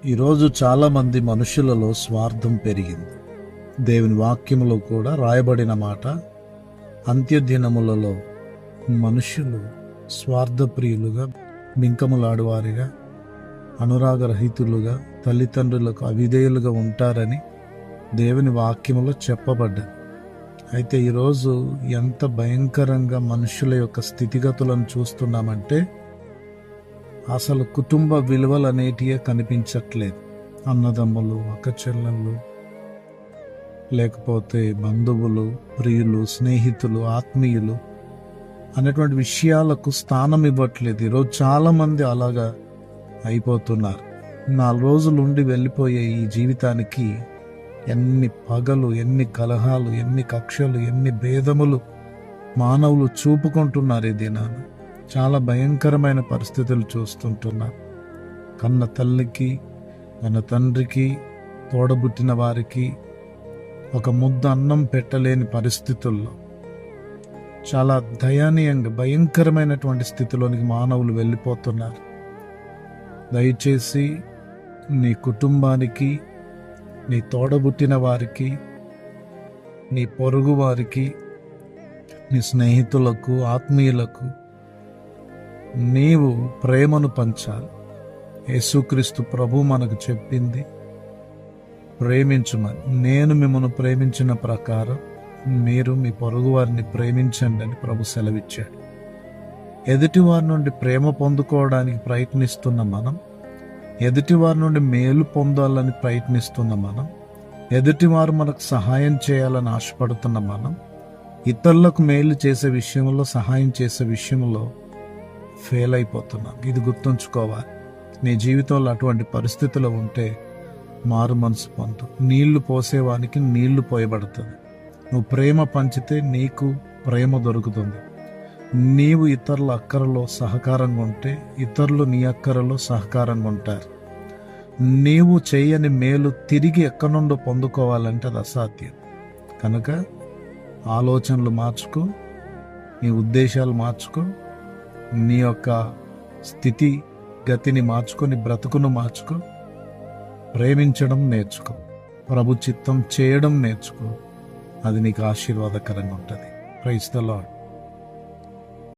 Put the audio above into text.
ఈరోజు చాలామంది మనుషులలో స్వార్థం పెరిగింది. దేవుని వాక్యములో కూడా రాయబడిన మాట, అంత్యదినములలో మనుషులు స్వార్థప్రియులుగా, బింకములాడువారిగా, అనురాగరహితులుగా, తల్లిదండ్రులకు అవిధేయులుగా ఉంటారని దేవుని వాక్యములో చెప్పబడ్డది. అయితే ఈరోజు ఎంత భయంకరంగా మనుషుల యొక్క స్థితిగతులను చూస్తున్నామంటే అసలు కుటుంబ విలువలు అనేటివే కనిపించట్లేదు. అన్నదమ్ములు, అక్కచెల్లెళ్ళు, లేకపోతే బంధువులు, ప్రియులు, స్నేహితులు, ఆత్మీయులు అనేటువంటి విషయాలకు స్థానం ఇవ్వట్లేదు. ఈరోజు చాలామంది అలాగా అయిపోతున్నారు. 4 రోజులు ఉండి వెళ్ళిపోయే ఈ జీవితానికి ఎన్ని పగలు, ఎన్ని కలహాలు, ఎన్ని కక్షలు, ఎన్ని భేదములు మానవులు చూపుకుంటున్నారు. ఈ దినాన చాలా భయంకరమైన పరిస్థితులు చూస్తుంటున్నారు. కన్న తల్లికి, కన్న తండ్రికి, తోడబుట్టిన వారికి ఒక ముద్ద అన్నం పెట్టలేని పరిస్థితుల్లో చాలా దయనీయంగా భయంకరమైనటువంటి స్థితిలోనికి మానవులు వెళ్ళిపోతున్నారు. దయచేసి నీ కుటుంబానికి, నీ తోడబుట్టిన వారికి, నీ పొరుగు వారికి, నీ స్నేహితులకు, ఆత్మీయులకు నీవు ప్రేమను పంచాలి. యేసుక్రీస్తు ప్రభు మనకు చెప్పింది ప్రేమించుమని. నేను మిమ్మల్ని ప్రేమించిన ప్రకారం మీరు మీ పొరుగు వారిని ప్రేమించండి అని ప్రభు సెలవిచ్చాడు. ఎదుటి వారి నుండి ప్రేమ పొందుకోవడానికి ప్రయత్నిస్తున్న మనం, ఎదుటి వారి నుండి మేలు పొందాలని ప్రయత్నిస్తున్న మనం, ఎదుటివారు మనకు సహాయం చేయాలని ఆశపడుతున్న మనం, ఇతరులకు మేలు చేసే విషయంలో, సహాయం చేసే విషయంలో ఫెయిల్ అయిపోతున్నాం. ఇది గుర్తుంచుకోవాలి. నీ జీవితంలో అటువంటి పరిస్థితులు ఉంటే మారు మనసు పొందు. నీళ్లు పోసేవానికి నీళ్లు పోయబడుతుంది. నువ్వు ప్రేమ పంచితే నీకు ప్రేమ దొరుకుతుంది. నీవు ఇతరుల అక్కరలో సహకారంగా ఉంటే ఇతరులు నీ అక్కరలో సహకారంగా ఉంటారు. నీవు చేయని మేలు తిరిగి ఎక్కడి నుండో పొందుకోవాలంటే అది అసాధ్యం. కనుక ఆలోచనలు మార్చుకో, నీ ఉద్దేశాలు మార్చుకో, నీ యొక్క స్థితి గతిని మార్చుకొని బ్రతుకును మార్చుకో, ప్రేమించడం నేర్చుకో, ప్రభు చిత్తం చేయడం నేర్చుకో. అది నీకు ఆశీర్వాదకరంగా ఉంటుంది. Praise the lord.